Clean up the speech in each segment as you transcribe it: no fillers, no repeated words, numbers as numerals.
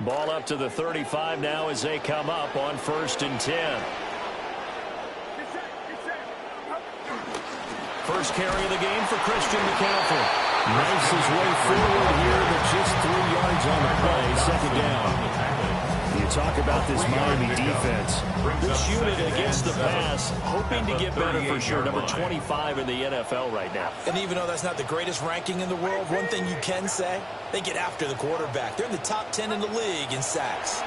Ball up to the 35 now as they come up on 1st and 10. First carry of the game for Christian McCaffrey. Makes his way forward here, but just 3 yards on the play. 2nd down. You talk about this Miami defense. This unit against the pass, hoping to get better for sure. Number 25 in the NFL right now. And even though that's not the greatest ranking in the world, one thing you can say, they get after the quarterback. They're in the top 10 in the league in sacks.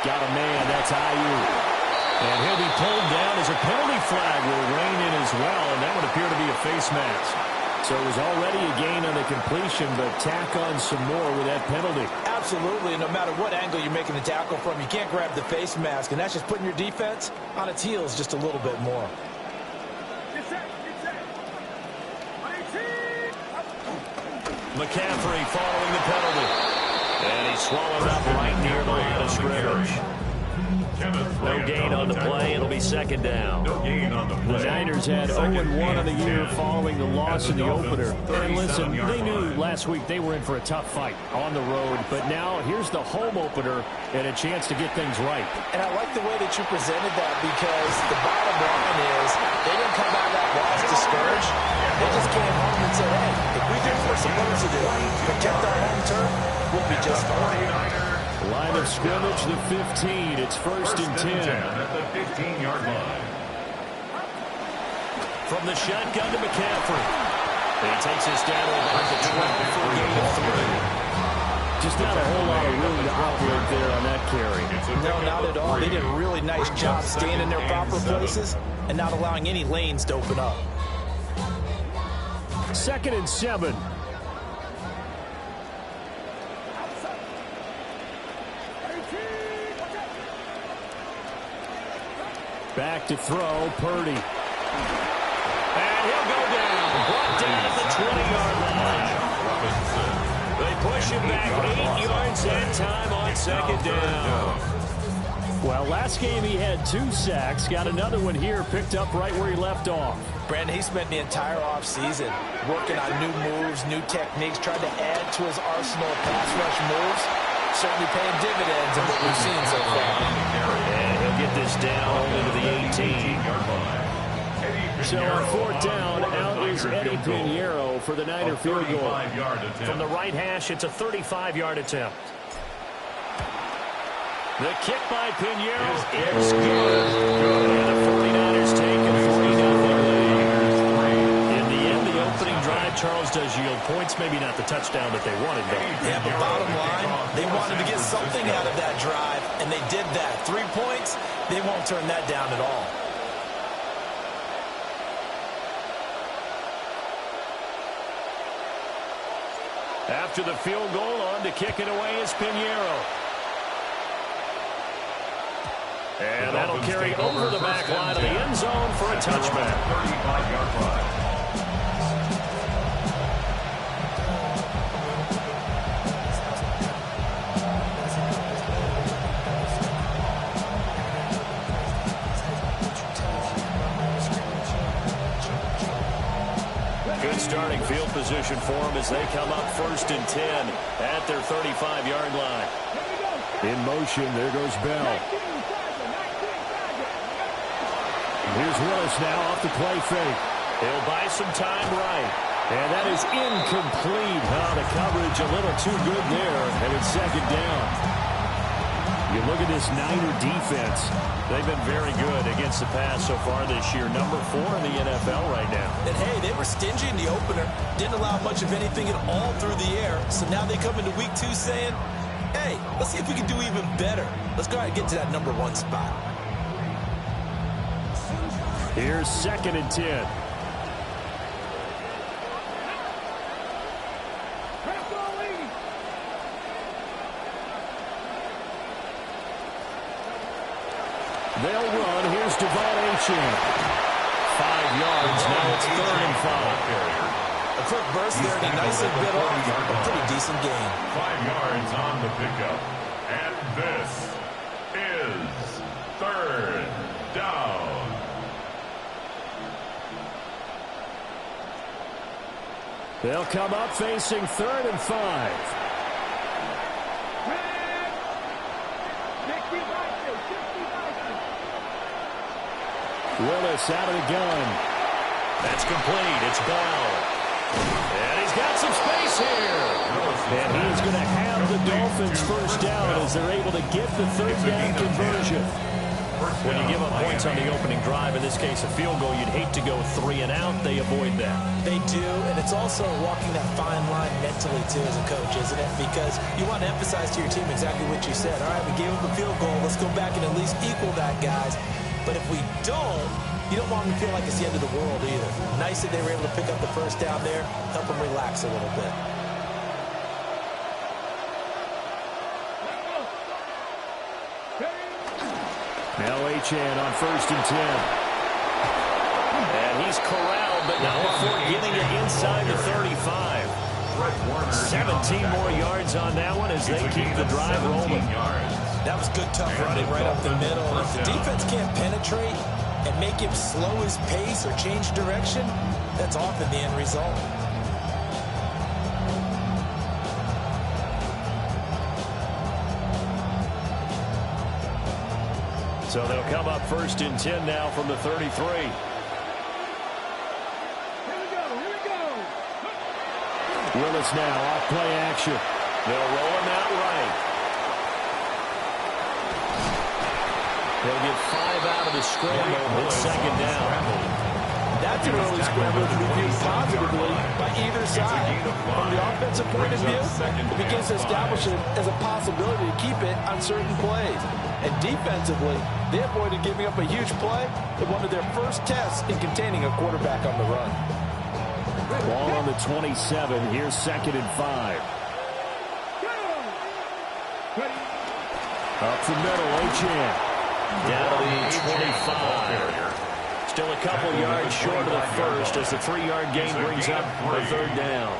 Got a man, that's Ayuk. And he'll be pulled down as a penalty flag will rein in as well, and that would appear to be a face mask. So it was already a gain on the completion, but tack on some more with that penalty. Absolutely. No matter what angle you're making the tackle from, you can't grab the face mask, and that's just putting your defense on its heels just a little bit more. McCaffrey following the penalty. And he's swallowed up right near the line of scrimmage. No gain on the play. It'll be 2nd down. The Niners had 0-1 on the year following the loss in the opener. And listen, they knew last week they were in for a tough fight on the road. But now here's the home opener and a chance to get things right. And I like the way that you presented that because the bottom line is they didn't come out of that loss discouraged. They just came home and said, hey, if we do what we're supposed to do, protect our home turf, we'll be just fine. Line of scrimmage, the 15. It's 1st and 10. At the 15-yard line. From the shotgun to McCaffrey. He takes us down to about the 12 for a gain of 3. Just not a whole lot of room to operate there on that carry. No, not at all. They did a really nice job staying in their proper places and not allowing any lanes to open up. 2nd and 7. Back to throw, Purdy. And he'll go down. Brought down at the 20-yard line. They push him back 8 yards that time on 2nd down. Well, last game he had 2 sacks. Got another one here, picked up right where he left off. Brandon, he spent the entire offseason working on new moves, new techniques, trying to add to his arsenal of pass rush moves. Certainly paying dividends in what we've seen so far. And he'll get this down into the 18. So on 4th down, out is Eddie Pinheiro for the Niner field goal. From the right hash, it's a 35-yard attempt. The kick by Pinheiro is good. And the 49ers take a 40-0 lead. In the end, the opening drive, Charles, does yield points. Maybe not the touchdown that they wanted, though. Yeah, but bottom line, they wanted to get something out of that drive, and they did that. 3 points, they won't turn that down at all. After the field goal, on to kick it away is Pinheiro. And that'll carry over the back line of the end zone for a touchback. 35-yard line. Good starting field position for them as they come up 1st and 10 at their 35-yard line. In motion, there goes Bell. Here's Willis now off the play fake. He'll buy some time right. And that is incomplete. Oh, the coverage a little too good there, and it's 2nd down. You look at this Niner defense. They've been very good against the pass so far this year. Number 4 in the NFL right now. And, hey, they were stingy in the opener. Didn't allow much of anything at all through the air. So now they come into week 2 saying, hey, let's see if we can do even better. Let's go ahead and get to that number 1 spot. Here's 2nd and 10. They'll run. Here's Devon Achane. 5 yards. Now it's 3rd and 5. A quick burst there, and he nicely bit off a pretty decent gain. 5 yards on the pickup. And this is 3rd down. They'll come up facing 3rd and 5. Willis out of the gun. That's complete. It's Bell. And he's got some space here. And he is going to have the Dolphins first down as they're able to get the third down conversion. When you give up points on the opening drive, in this case a field goal, you'd hate to go 3 and out. They avoid that. They do, and it's also walking that fine line mentally, too, as a coach, isn't it? Because you want to emphasize to your team exactly what you said. All right, we gave up a field goal. Let's go back and at least equal that, guys. But if we don't, you don't want them to feel like it's the end of the world either. Nice that they were able to pick up the first down there, help them relax a little bit. Now Achane on 1st and 10. And he's corralled, but not before getting it inside the 35. 17 more yards on that one as they keep the drive rolling. That was good, tough running right up the middle. And if the defense can't penetrate and make him slow his pace or change direction, that's often the end result. So they'll come up 1st and 10 now from the 33. Willis now off play action. They'll roll him out right. They'll get 5 out of the scramble. It's 2nd down. That's an early scramble to be viewed positively by either side. From the offensive point of view, it begins to establish it as a possibility to keep it on certain plays. And defensively, they avoided giving up a huge play in one of their first tests in containing a quarterback on the run. Ball on the 27. Here's 2nd and 5. Up the middle, Achane. Down to the 25. Still a couple yards short of the first as the 3-yard gain brings up a 3rd down.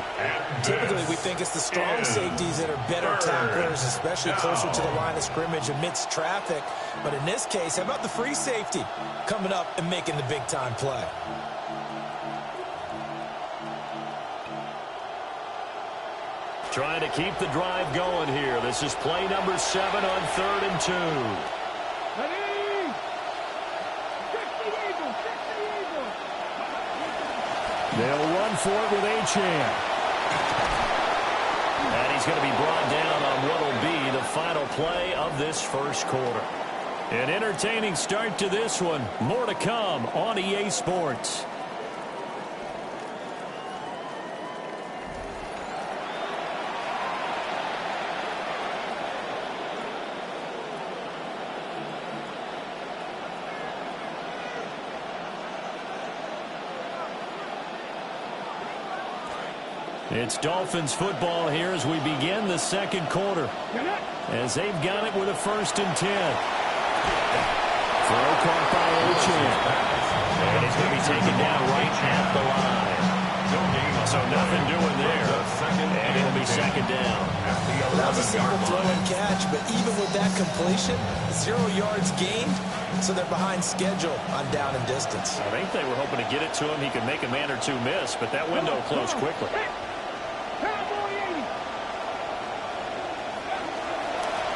Typically, we think it's the strong safeties that are better tacklers, especially closer to the line of scrimmage amidst traffic. But in this case, how about the free safety coming up and making the big-time play? Trying to keep the drive going here. This is play number 7 on 3rd and 2. They'll run for it with Achane. And he's going to be brought down on what will be the final play of this first quarter. An entertaining start to this one. More to come on EA Sports. It's Dolphins football here as we begin the second quarter. As they've got it with a 1st and 10. Throw caught by Achane. And he's going to be taken down right at the line. So nothing doing there. And it'll be 2nd down. That was a simple throw and catch, but even with that completion, 0 yards gained, so they're behind schedule on down and distance. I think they were hoping to get it to him. He could make a man or two miss, but that window closed quickly.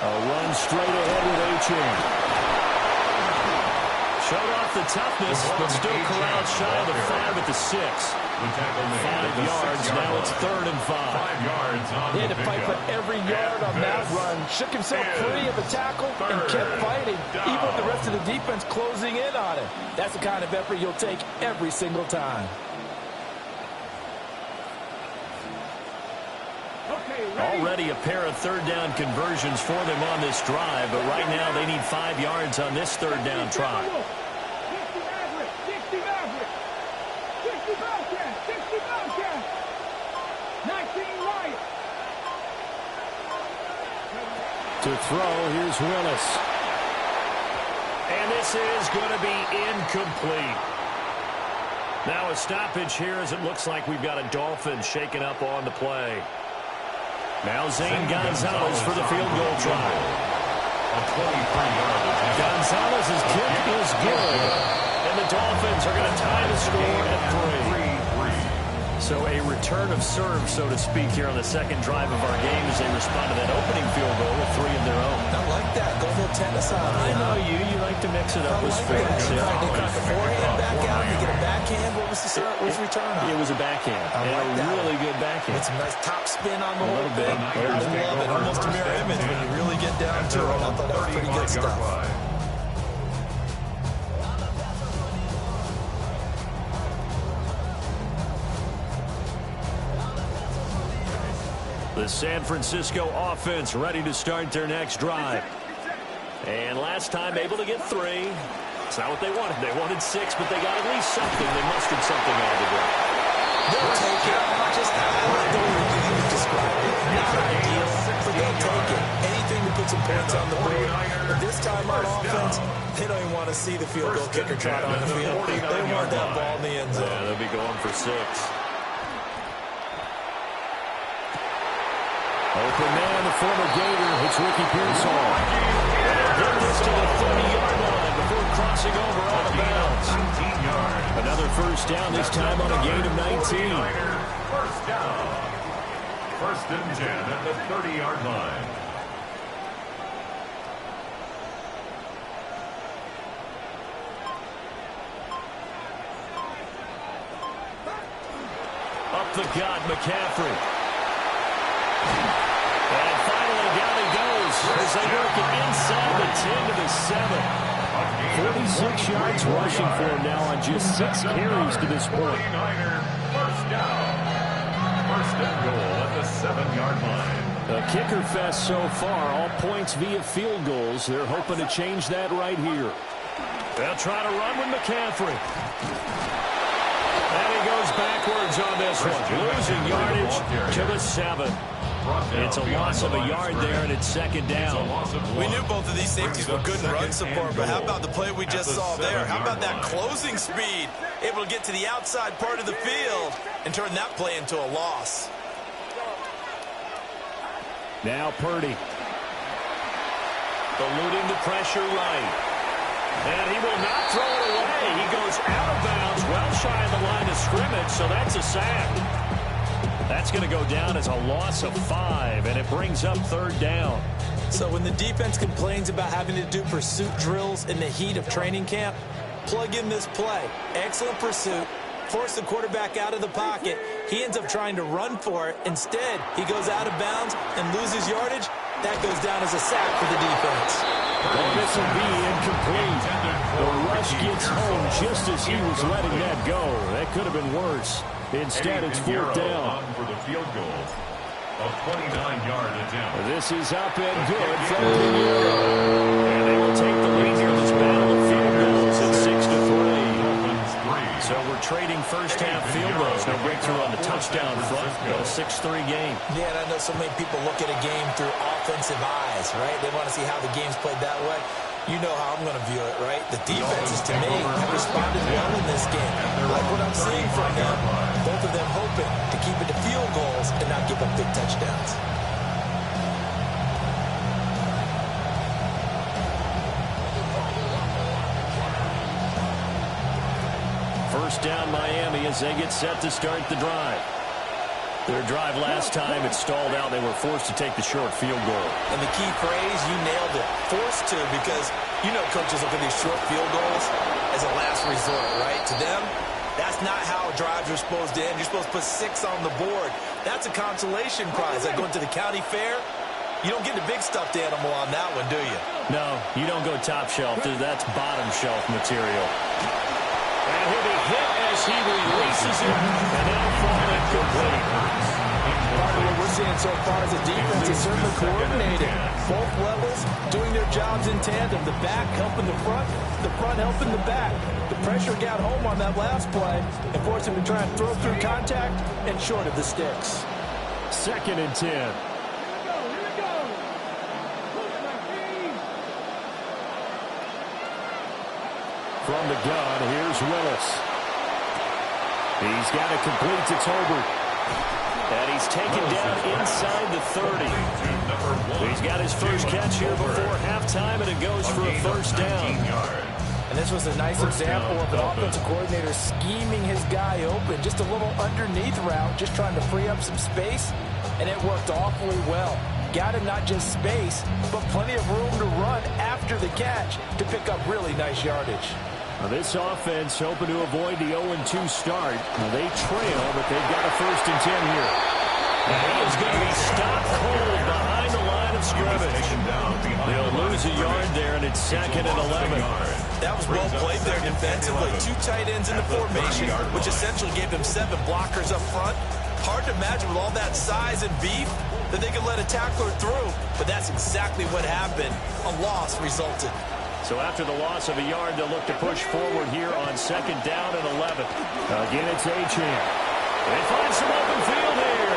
A run straight ahead with Achane. Showed off the toughness, but still corralled shy of the 5 at the 6. 5 yards, now it's 3rd and 5. 5 yards on He had the to fight for pickup. every yard on that run. Shook himself free of a tackle and kept fighting, even with the rest of the defense closing in on him. That's the kind of effort you'll take every single time. Already a pair of 3rd down conversions for them on this drive, but right now they need 5 yards on this 3rd down try. To throw, here's Willis. And this is going to be incomplete. Now a stoppage here as it looks like we've got a Dolphin shaken up on the play. Now Zane Gonzalez for the field goal try. Gonzalez's kick is good. And the Dolphins are going to tie the score at 3. So a return of serve, so to speak, here on the second drive of our game as they respond to that opening field goal with 3 of their own. I like that. Go a little tennis on. I know you like to mix it up with Like sports. that. Yeah. They got the forehand back out. They get a backhand. What was the return on? It was a backhand. I And like a that really one. good backhand. With some nice top spin on the A whole little bit. thing. I love it. Almost a mirror image when you really get down to it. I thought that was pretty good stuff. The San Francisco offense ready to start their next drive. And last time able to get 3. It's not what they wanted. They wanted 6, but they got at least something. They mustered something out of the drive. They'll take it. Just I like the way you described it. Not ideal, but they'll take it. Anything to put some points on the board. But this time on offense, they don't even want to see the field goal kicker trot on the field. They want that ball in the end zone. Yeah, they'll be going for 6. Open man, the former Gator. It's Ricky Pearsall. Get this to the 30-yard line before crossing over out of bounds. Another first down, this time on a gain of 19. First down. First and 10 at the 30-yard line. Up the gut, McCaffrey. And finally down he goes as they work it inside the 10 to the 7. 46 yards rushing for him now on just 6 carries to this point. 49er, first down. First and goal at the 7-yard line. A kicker fest so far, all points via field goals. They're hoping to change that right here. They'll try to run with McCaffrey. And he goes backwards on this one, losing yardage to the 7. It's a loss of a yard there, and it's second down. We knew both of these safeties were good in run support, but how about the play we just saw there? How about that closing speed? Able to get to the outside part of the field and turn that play into a loss. Now Purdy. Eluding the pressure right. And he will not throw it away. He goes out of bounds, well shy of the line of scrimmage, so that's a sack. That's going to go down as a loss of 5, and it brings up third down. So when the defense complains about having to do pursuit drills in the heat of training camp, plug in this play. Excellent pursuit. Force the quarterback out of the pocket. He ends up trying to run for it. Instead, he goes out of bounds and loses yardage. That goes down as a sack for the defense. And this will be incomplete. The rush gets home just as he was letting that go. That could have been worse. Instead, it's fourth down. For the field goal. A 29-yard attempt. This is up and good from Pinheiro. And they will take the lead here in this battle of field goals at 6-3. So we're trading first-half field goals. No breakthrough on the touchdown front. A 6-3 game. Yeah, and I know so many people look at a game through offensive eyes, right? They want to see how the game's played that way. You know how I'm going to view it, right? The defenses, to me, have responded well in this game. Like what I'm seeing from them, both of them hoping to keep it to field goals and not give up big touchdowns. First down Miami as they get set to start the drive. Their drive last time, it stalled out. They were forced to take the short field goal. And the key phrase, you nailed it. Forced to, because you know coaches look at these short field goals as a last resort, right? To them, that's not how drives are supposed to end. You're supposed to put 6 on the board. That's a consolation prize. Like going to the county fair, you don't get the big stuffed animal on that one, do you? No, you don't go top shelf. That's bottom shelf material. And he'll be hit as he releases it, and that'll fall incomplete. Part of what we're seeing so far as a defense is certainly coordinated. Both levels doing their jobs in tandem. The back helping the front helping the back. The pressure got home on that last play and forced him to try and throw through contact and short of the sticks. 2nd and 10. From the gun, here's Willis. He's got it complete to Tolbert. And he's taken down inside the 30. He's got his first catch here before halftime, and it goes for a first down. And this was a nice example of an offensive coordinator scheming his guy open. Just a little underneath route, just trying to free up some space, and it worked awfully well. got him not just space, but plenty of room to run after the catch to pick up really nice yardage. Now this offense hoping to avoid the 0-2 start. Now they trail, but they've got a 1st and 10 here. And he is going to be stopped cold behind the line of scrimmage. They'll lose a yard there, and it's 2nd and 11. That was well played there defensively. 2 tight ends in the formation, which essentially gave them 7 blockers up front. Hard to imagine with all that size and beef that they could let a tackler through, but that's exactly what happened. A loss resulted. So after the loss of a yard, they'll look to push forward here on 2nd down and 11. Again, it's Achane. They find some open field here.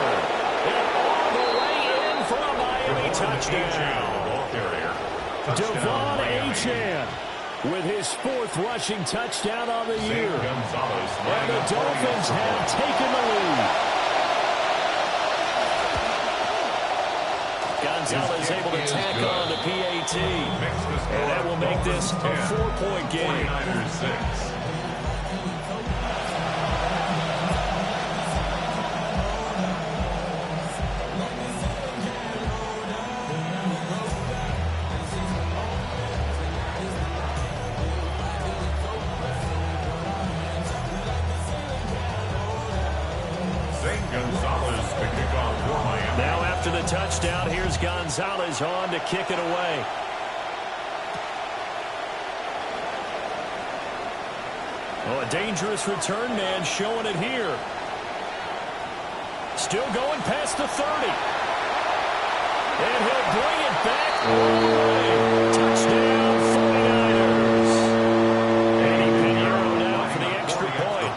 And all the way in for a Miami touchdown. Devon Achane with his 4th rushing touchdown on the year. And the Dolphins have taken the lead. Gonzalez able to tack on the PAT. And that will make this a 4-point game. Now after the touchdown, here's Gonzalez on to kick it away. Oh, a dangerous return man showing it here. Still going past the 30. And he'll bring it back all the way. Touchdown, 49ers. Eddie Pinheiro now for the extra point.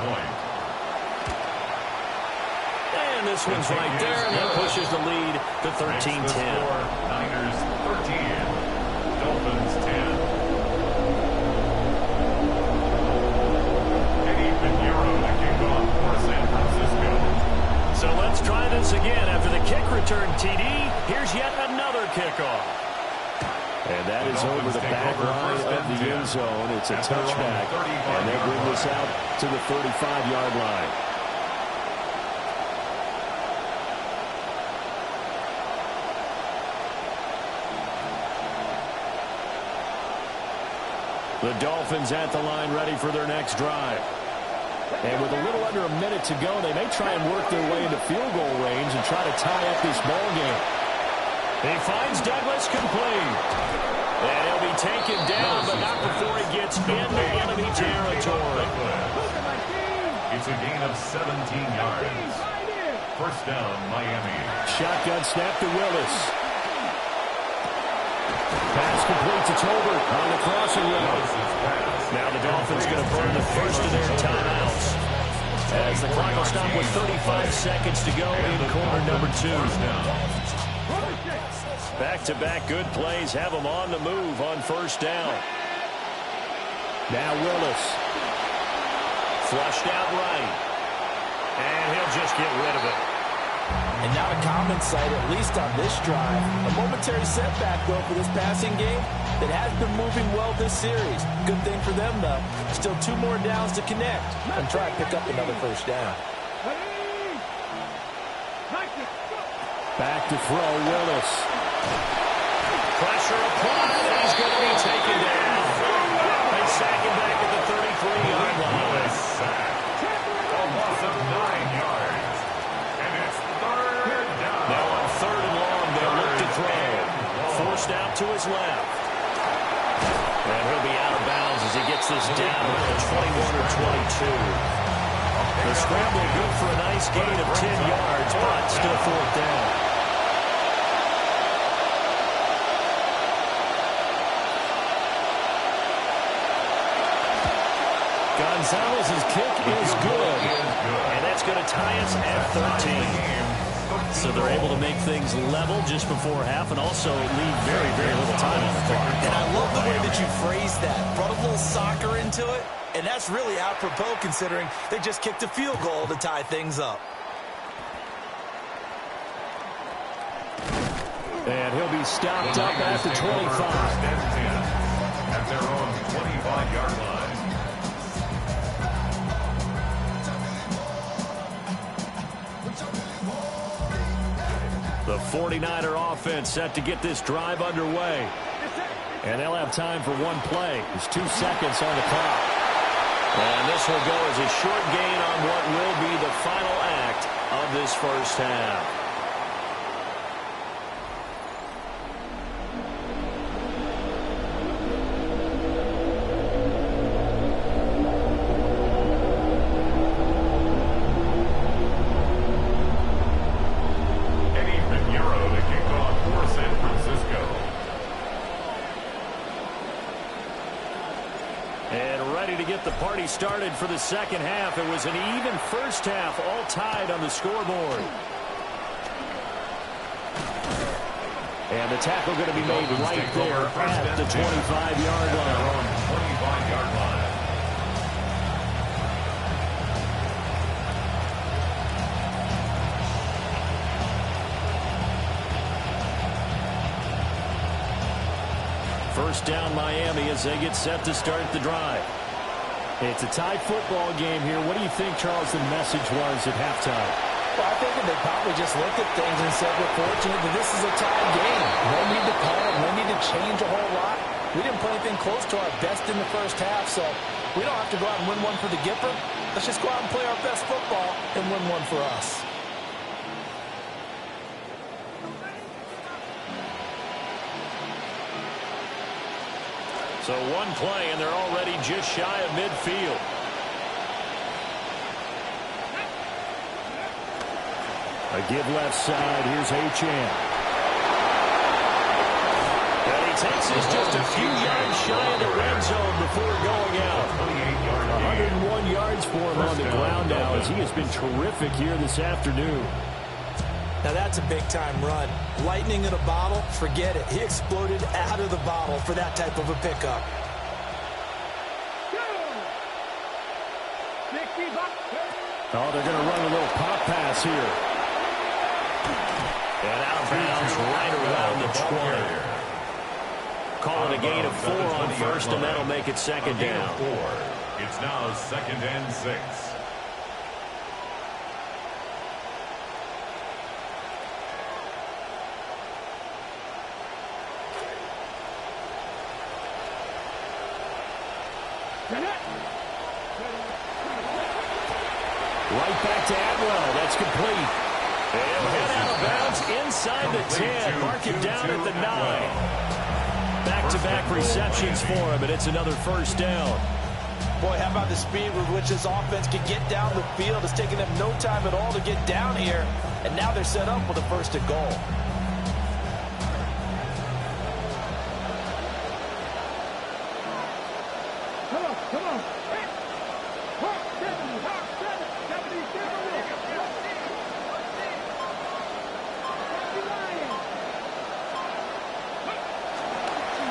And this one's right there, and that pushes the lead to 13-10. Niners 13, Dolphins 10. Eddie Pinheiro to kick off for San Francisco. So let's try this again. After the kick return, TD, here's yet another kickoff. And that is over the back line of the end zone. It's a touchback, and they bring this out to the 35-yard line. The Dolphins at the line ready for their next drive. And with a little under a minute to go, they may try and work their way into field goal range and try to tie up this ball game. He finds Douglas complete. And he'll be taken down, but not before he gets into enemy territory. It's a gain of 17 yards. 1st down, Miami. Shotgun snap to Willis. Pass complete to Tolbert on the crossing route. Now the Dolphins going to burn the first of their timeouts, as the clock will stop with 35 seconds to go in quarter number 2. Back-to-back good plays have them on the move on 1st down. Now Willis. Flushed out right. And he'll just get rid of it. And not a common sight, at least on this drive. A momentary setback, though, for this passing game that has been moving well this series. Good thing for them, though. Still 2 more downs to connect and try to pick up another 1st down. Back to throw, Willis. Pressure applied, and he's going to be taken down. They sack him back at the 33-yard line. A loss of 9 yards. And it's 3rd down. Now on 3rd and long, they'll look to throw. Forced out to his left. And he'll be out of bounds as he gets this down at the 21 or 22. The scramble good for a nice gain of 10 yards, but still 4th down. Gonzalez's kick is good, and that's going to tie us at 13. So they're able to make things level just before half and also leave very, very little time on the clock. And I love the way that you phrased that. Brought a little soccer into it, and that's really apropos considering they just kicked a field goal to tie things up. And he'll be stopped up at the 25. At their own 25-yard line. The 49er offense set to get this drive underway. And they'll have time for one play. There's 2 seconds on the clock. And this will go as a short gain on what will be the final act of this first half. The party started for the second half. It was an even first half, all tied on the scoreboard. And the tackle going to be made right there at the 25-yard line. 25-yard line. First down, Miami, as they get set to start the drive. It's a tied football game here. What do you think, Charles, the message was at halftime? Well, I think they probably just looked at things and said, we're fortunate that this is a tied game. No need to panic. No need to change a whole lot. We didn't play anything close to our best in the first half, so we don't have to go out and win one for the Gipper. Let's just go out and play our best football and win one for us. So one play, and they're already just shy of midfield. A give left side. Here's Achane. And he takes this just a few yards shy of the red zone before going out. 101 yards for him on the ground now, as he has been terrific here this afternoon. Now that's a big-time run. Lightning in a bottle, forget it. He exploded out of the bottle for that type of a pickup. Oh, they're going to run a little pop pass here. And out of bounds right around the 20. Calling a gain of 4 on first, and that'll make it second down. It's now 2nd and 6. Right back to Atwell. That's complete. They'll head out of bounds inside the 10. Mark it down at the 9. Back-to-back receptions for him, and it's another first down. Boy, how about the speed with which this offense can get down the field? It's taken them no time at all to get down here, and now they're set up with a first and goal.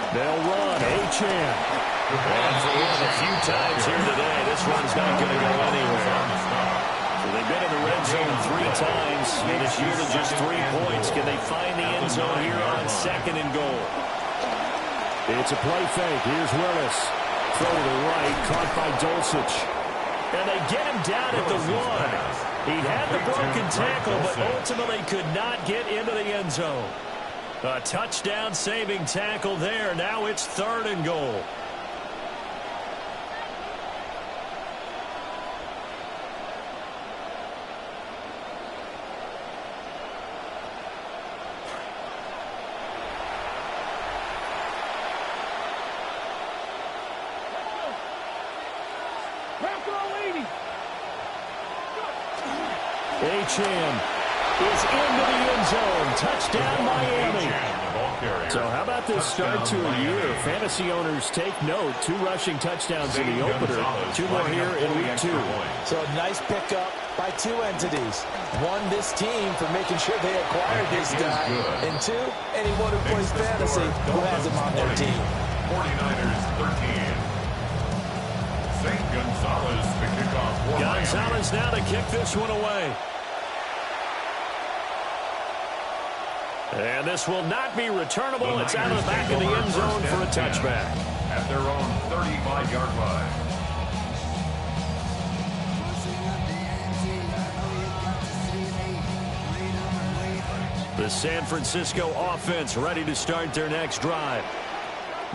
They'll run. Achane. And for one of the few times here today, this one's not going to go anywhere. So they've been in the red zone 3 times, and it's yielded just 3 points. Can they find the end zone here on 2nd and goal? It's a play fake. Here's Willis. Throw to the right, caught by Dulcich. And they get him down at the 1. He had the broken tackle, but ultimately could not get into the end zone. A touchdown-saving tackle there. Now it's 3rd and goal. Achane is into the end zone. Touchdown, Miami. So how about this start to a year? Fantasy owners take note. 2 rushing touchdowns in the opener. 2 more here in week 2. So a nice pickup by 2 entities. 1, this team for making sure they acquired this guy. And 2, anyone who plays fantasy who has him on their team. 49ers 13. St. Gonzalez to kick off. Gonzalez now to kick this one away. And this will not be returnable. It's out of the back of the end zone for a touchback. At their own 35-yard line. The The San Francisco offense ready to start their next drive.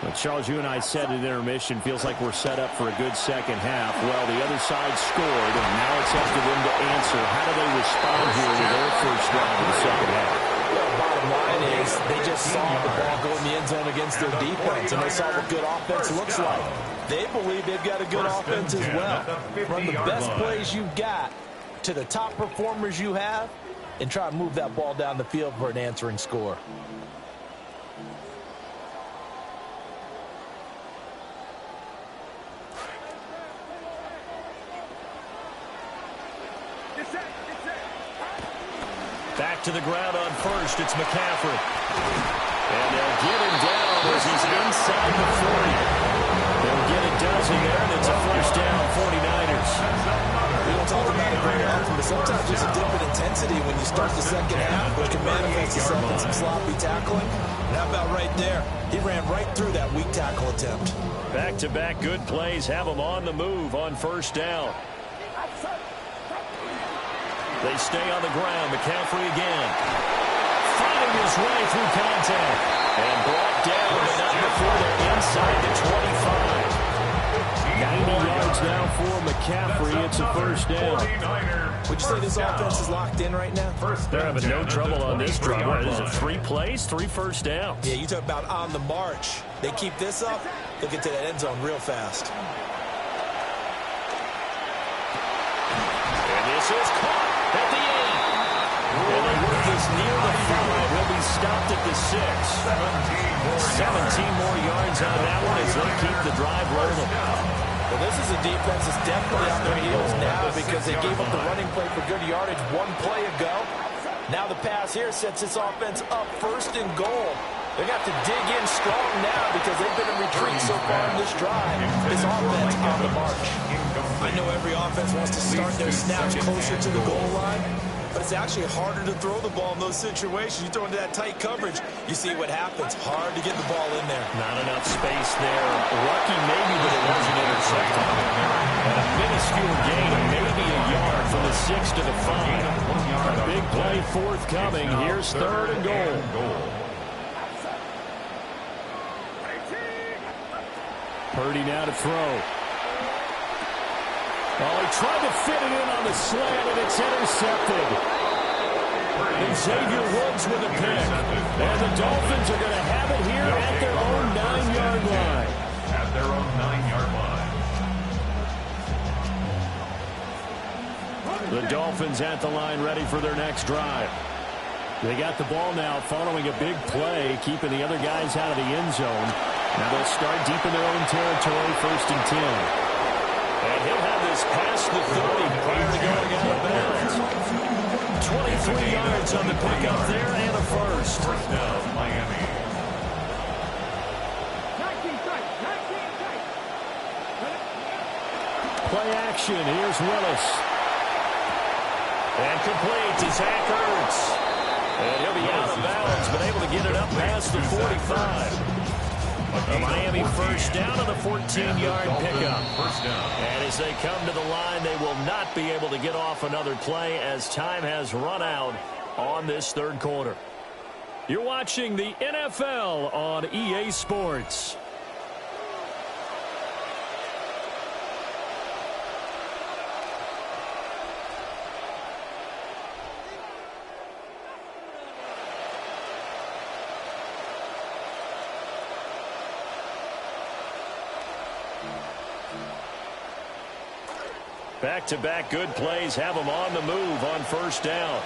Well, Charles, you and I said at intermission, feels like we're set up for a good second half. Well, the other side scored, and now it's up to them to answer. How do they respond here with their first drive of the second half? Well, bottom line is they just saw the ball go in the end zone against their defense, and they saw what good offense looks like. They believe they've got a good offense as well. Run the best plays you've got to the top performers you have, and try to move that ball down the field for an answering score. Back to the ground on first. It's McCaffrey. And they'll get him down as he's inside the 40. They'll get a dozen there, and it's a first down, 49ers. We don't talk about it very often, but sometimes there's a dip in intensity when you start the second half, which can manifest itself in some sloppy tackling. And how about right there? He ran right through that weak tackle attempt. Back-to-back good plays have them on the move on first down. They stay on the ground. McCaffrey again. Fighting his way through contact. And brought down, but not before they're inside the 25. 90 yards now for McCaffrey. It's a first down. Would you say this offense is locked in right now? They're having no trouble on this drive. What is it, 3 plays, 3 first downs? Yeah, you talk about on the march. They keep this up, they'll get to that end zone real fast. And this is caught at the 8. And they work this near the 5. Will be stopped at the 6. 17 more yards on that one as they keep the drive rolling. Well, this is a defense that's definitely on their heels now because they gave up the running play for good yardage 1 play ago. Now the pass here sets this offense up first and goal. They're going to have to dig in strong now because they've been in retreat so far in this drive. This offense on the march. I know every offense wants to start their snaps closer to the goal line, but it's actually harder to throw the ball in those situations. You throw into that tight coverage, you see what happens. Hard to get the ball in there. Not enough space there. Lucky maybe, but it wasn't intercepted. And a minuscule gain of maybe a yard from the 6 to the 5. A big play forthcoming. Here's third and goal. Purdy now to throw. Oh, he tried to fit it in on the slant, and it's intercepted. And Xavier Woods with a pick. And the Dolphins are going to have it here at their own 9-yard line. At their own 9-yard line. The Dolphins at the line ready for their next drive. They got the ball now following a big play, keeping the other guys out of the end zone. Now they'll start deep in their own territory, first and 10. And he'll have this past the 30 prior to going out of bounds. 23 yards on the pickup there and a first. First down, Miami. Play action. Here's Willis. And complete to Zach Ertz. And he'll be out of bounds, but able to get it up past the 45. A Miami first down on the 14-yard pickup. And as they come to the line, they will not be able to get off another play as time has run out on this third quarter. You're watching the NFL on EA Sports. Back-to-back good plays have them on the move on first down.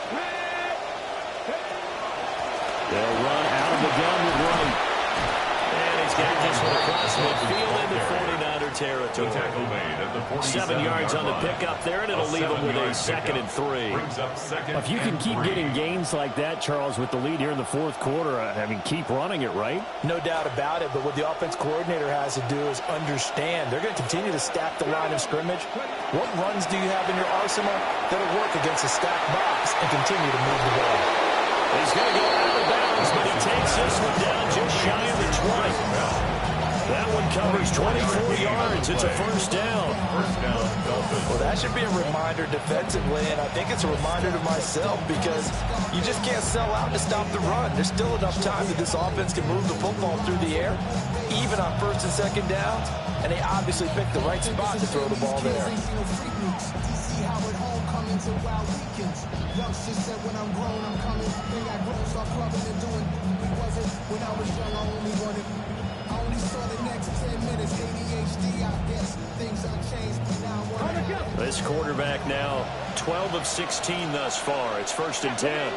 They'll run out of the gun with Wright. And he's got this one across midfield into 49er territory. 7 yards on the pickup there, and it'll leave them with a 2nd and 3. If you can keep getting gains like that, Charles, with the lead here in the fourth quarter, I mean, keep running it, right? No doubt about it, but what the offense coordinator has to do is understand. They're going to continue to stack the line of scrimmage. What runs do you have in your arsenal that'll work against a stacked box and continue to move the ball? He's going to go out of bounds, but he takes this one down just shy of the 20. That one covers 24 yards. It's a first down. First down, Dolphins. Well, that should be a reminder defensively, and I think it's a reminder to myself because you just can't sell out to stop the run. There's still enough time that this offense can move the football through the air, even on first and second downs, and they obviously picked the right spot to throw the ball there. This quarterback now 12 of 16 thus far. It's 1st and 10.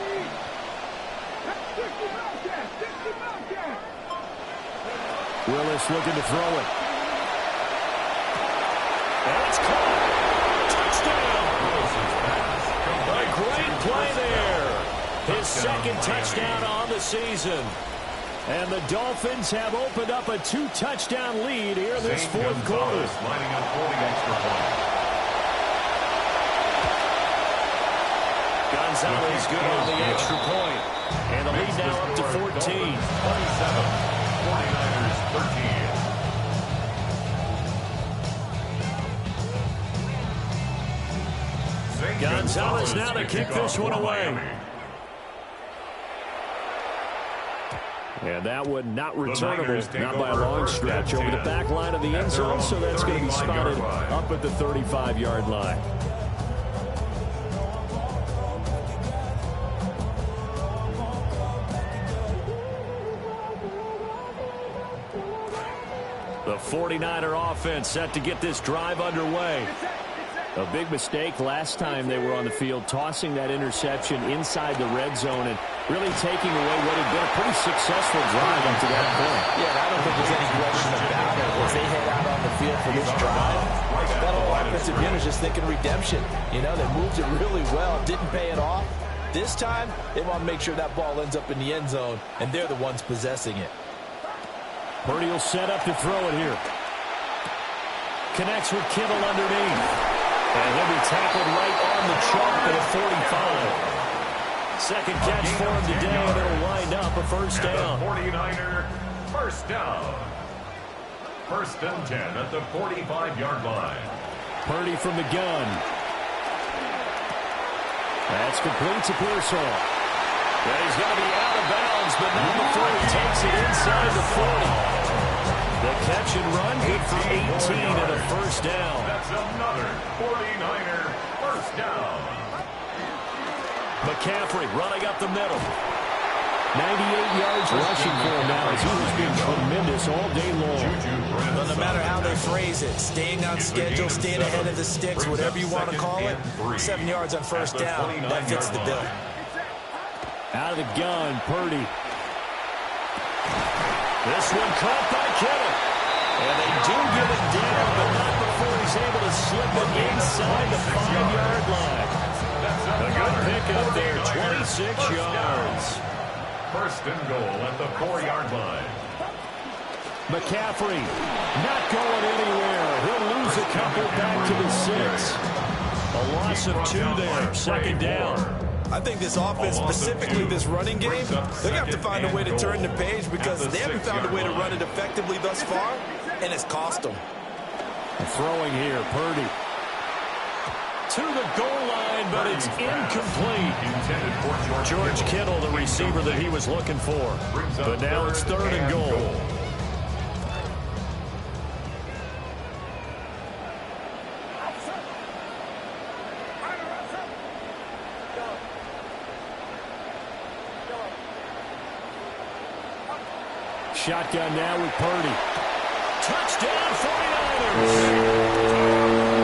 Willis looking to throw it. And it's caught. Touchdown. A great play there. His second touchdown on the season. And the Dolphins have opened up a 2-touchdown lead here in this fourth quarter. Lining up for the extra point. Gonzalez good on the extra point. And the lead now up to 14. 27. 49ers 13. Gonzalez now to kick this one away. And that one not returnable, not by a long stretch, over the back line of the end zone, so that's going to be spotted up at the 35-yard line. The 49er offense set to get this drive underway. A big mistake last time they were on the field, tossing that interception inside the red zone and really taking away what had been a pretty successful drive up to that point. Yeah, and I don't think there's any question about it. As they head out on the field for this drive, that whole offensive unit is just thinking redemption. You know, they moved it really well, didn't pay it off. This time, they want to make sure that ball ends up in the end zone, and they're the ones possessing it. Purdy will set up to throw it here. Connects with Kittle underneath. And he'll be tackled right on the chalk at a 45. Second catch for him today, and it'll wind up a first down. 49er first down. 1st and 10 at the 45-yard line. Purdy from the gun. That's complete to Pearsall. And he's going to be out of bounds, but not before he takes it inside the 40. The catch and run, good for 18 and a first down. That's another 49er first down. McCaffrey running up the middle. 98 yards rushing for him now as he has been tremendous all day long. Well, no matter how they phrase it, staying on schedule, staying ahead of the sticks, whatever you want to call it, 7 yards on first down, that fits the bill. Out of the gun, Purdy. This one caught by Kittle. And they do give it down, but not before he's able to slip it inside the 5-yard line. A good pickup there, 26 yards. 1st and goal at the 4-yard line. McCaffrey not going anywhere. He'll lose a couple back to the 6. A loss of 2 there, 2nd down. I think this offense, specifically this running game, they're going to have to find a way to turn the page because they haven't found a way to run it effectively thus far, and it's cost them. Throwing here, Purdy. To the goal line, but it's incomplete. George Kittle, the receiver that he was looking for. But now it's 3rd and goal. Shotgun now with Purdy. Touchdown 49ers.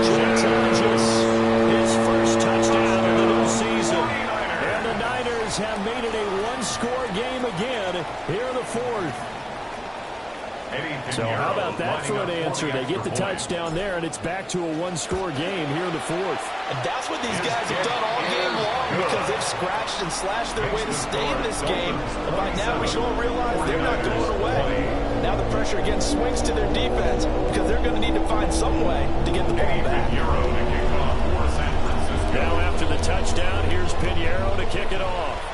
Jets his first touchdown of the new season. And the Niners have made it a one-score game again here in the 4th. So how about that for an answer? They get the touchdown there, and it's back to a one-score game here in the 4th. And that's what these guys have done all game long because they've scratched and slashed their way to stay in this game. And by now, we should all realize they're not going away. Now the pressure again swings to their defense because they're going to need to find some way to get the ball back. Now after the touchdown, here's Pinheiro to kick it off.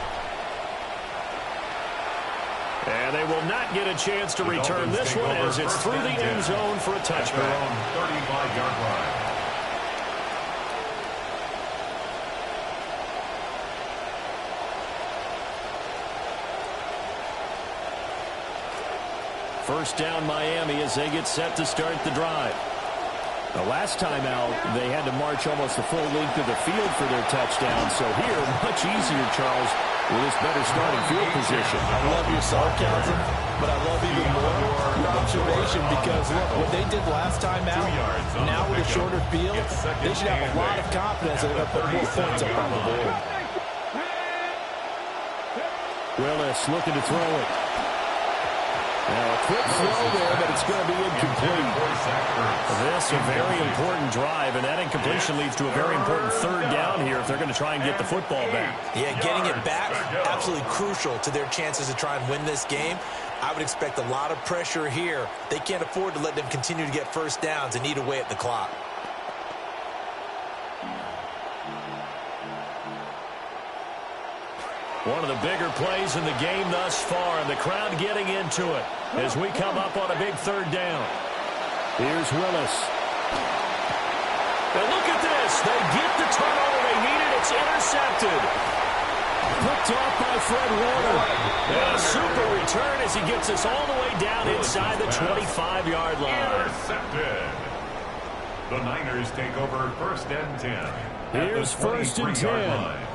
And they will not get a chance to return this one as it's through the end zone for a touchback. 35-yard line. First down Miami as they get set to start the drive. The last time out, they had to march almost the full length of the field for their touchdown. So here, much easier, Charles, with this better starting field position. I love your sarcasm, but I love even more your observation because, look, what they did last time out, now with a shorter field, they should have a lot of confidence that they're going to put more points up on the board. Willis looking to throw it. Now a quick throw there, but it's going to be incomplete. This a very important drive, and that incompletion leads to a very important third down here if they're going to try and get the football back. Yeah, getting it back, absolutely crucial to their chances to try and win this game. I would expect a lot of pressure here. They can't afford to let them continue to get first downs and eat away at the clock. One of the bigger plays in the game thus far, and the crowd getting into it as we come up on a big third down. Here's Willis. And look at this. They get the turnover they needed. It's intercepted. Picked off by Fred Warner. And a super return as he gets us all the way down inside the 25-yard line. Intercepted. The Niners take over first and 10. Here's first and 10. Line.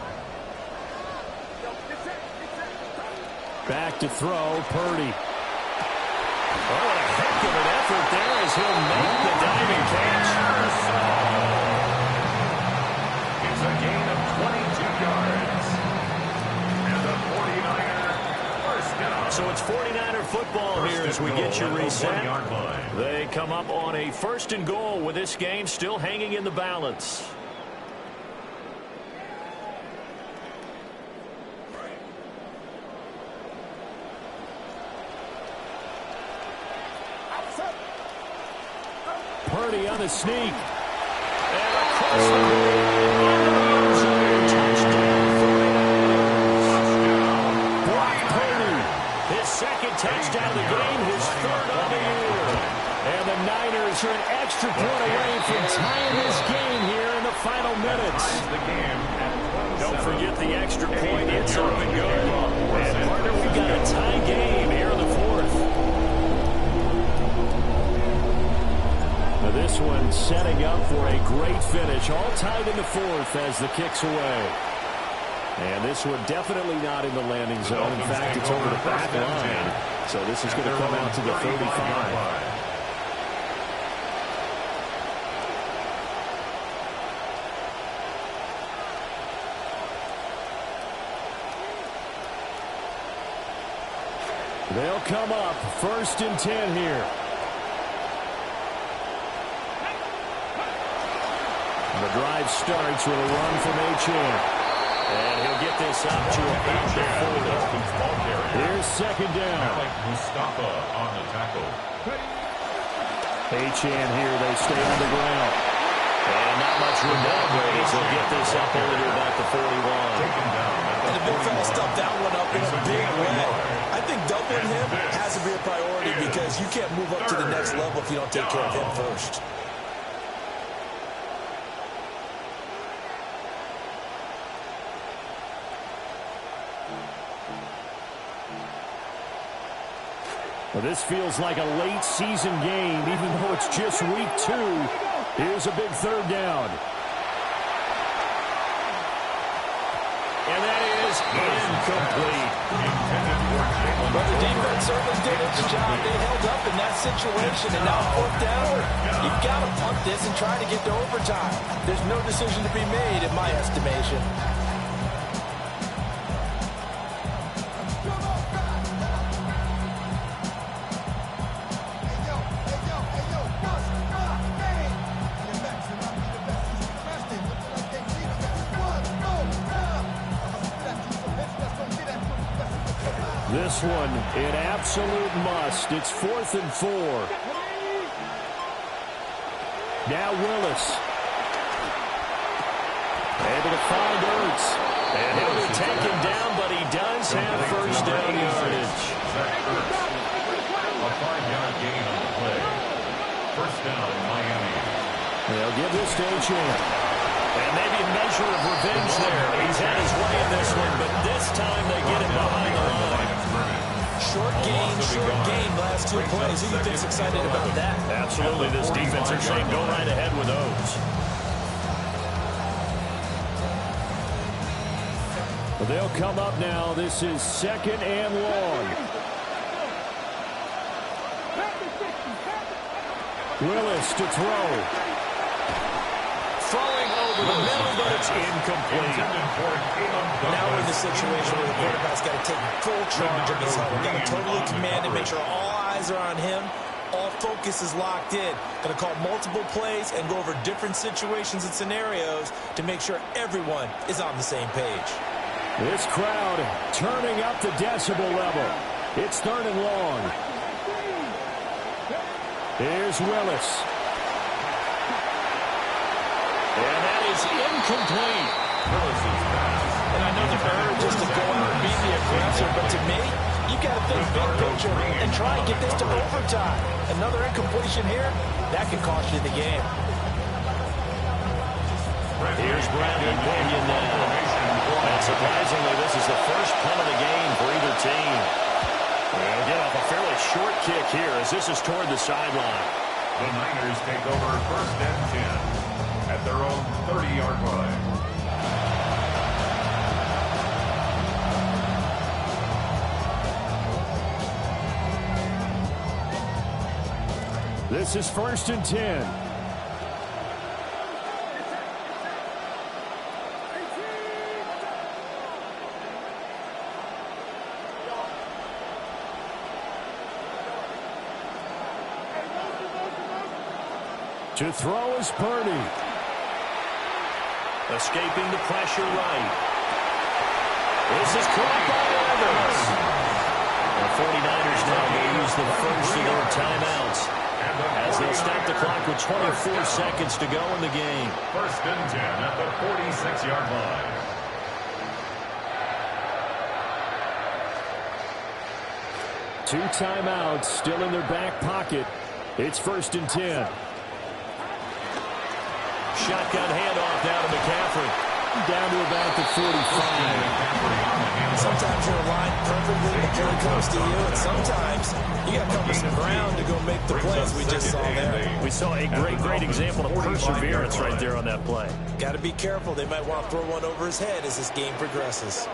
Back to throw, Purdy. Oh, what a heck of an effort there as he'll make the diving catch. It's a gain of 22 yards. And the 49er first down. So it's 49er football here as we get you reset. Line. They come up on a first and goal with this game still hanging in the balance. Purdy on the sneak. And across the touchdown. Brock Purdy. His second touchdown of the game, his third of the year. And the Niners are an extra point away from tying this game here in the final minutes. Don't forget the extra point. It's up and go. And partner, we've got a tie game here in the fourth. Now this one setting up for a great finish. All tied in the fourth as the kick's away. And this one definitely not in the landing zone. In fact, it's over the back line. So this is going to come out to the 35. They'll come up first and 10 here. The drive starts with a run from Achane. And he'll get this up to about the 40. Here's second down. Mustafa on the tackle. Achane here, they stay on the ground. And not much room down there as he'll get this up only to about the 41. And the big fella stuffed that one up in a big way. I think doubling him has to be a priority because you can't move up to the next level if you don't take care of him first. Well, this feels like a late season game, even though it's just week 2. Here's a big third down. And that is incomplete. But the defense certainly did its job. They held up in that situation, and now fourth down, you've got to punt this and try to get to overtime. There's no decision to be made, in my estimation. This one, an absolute must. It's 4th and 4. Now Willis. Able to find Ertz. And he'll be taken down, but he does have first down yardage. A 5-yard gain on the play. First down, Miami. They'll give this to Achane. And maybe a measure of revenge there. He's had his way in this one, but this time they get him behind the line. Short game, last 2 plays. Who do you think's excited about that? Absolutely, this defense are saying go right ahead with those. Well, they'll come up now. This is 2nd and long. Willis to throw. Throwing over the middle, but it's incomplete. Now we're in the situation where the quarterback's got to take full charge of his huddle. Got to totally command and make sure all eyes are on him. All focus is locked in. Going to call multiple plays and go over different situations and scenarios to make sure everyone is on the same page. This crowd turning up the decibel level. It's 3rd and long. Here's Willis. And that is incomplete. And I know the urge is to go out and be the aggressor, but to me, you've got to think big picture and try and get this to overtime. Another incompletion here, that could cost you the game. Here's Brandon Bunyan now. And surprisingly, this is the first punt of the game for either team. They'll get off a fairly short kick here as this is toward the sideline. The Niners take over 1st and 10 at their own 30-yard line. This is 1st and 10. To throw is Purdy. Escaping the pressure right. This is caught by Evans. The 49ers now will use the first of their timeouts as they'll stop the clock with 24 seconds to go in the game. 1st and 10 at the 46-yard line. Two timeouts still in their back pocket. It's 1st and 10. Shotgun handoff now to McCaffrey. Down to about the 45. Sometimes you're aligned perfectly, the play comes to you, and sometimes you got to cover some ground to go make the plays we just saw there. We saw a great example of perseverance right there on that play. Got to be careful. They might want to throw one over his head as this game progresses.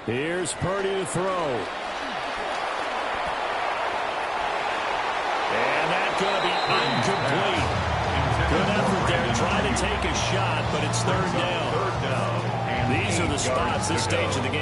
Here's Purdy to throw. And that's going to be incomplete. Good effort there trying to take a shot, but it's 3rd down. These are the spots this stage of the game.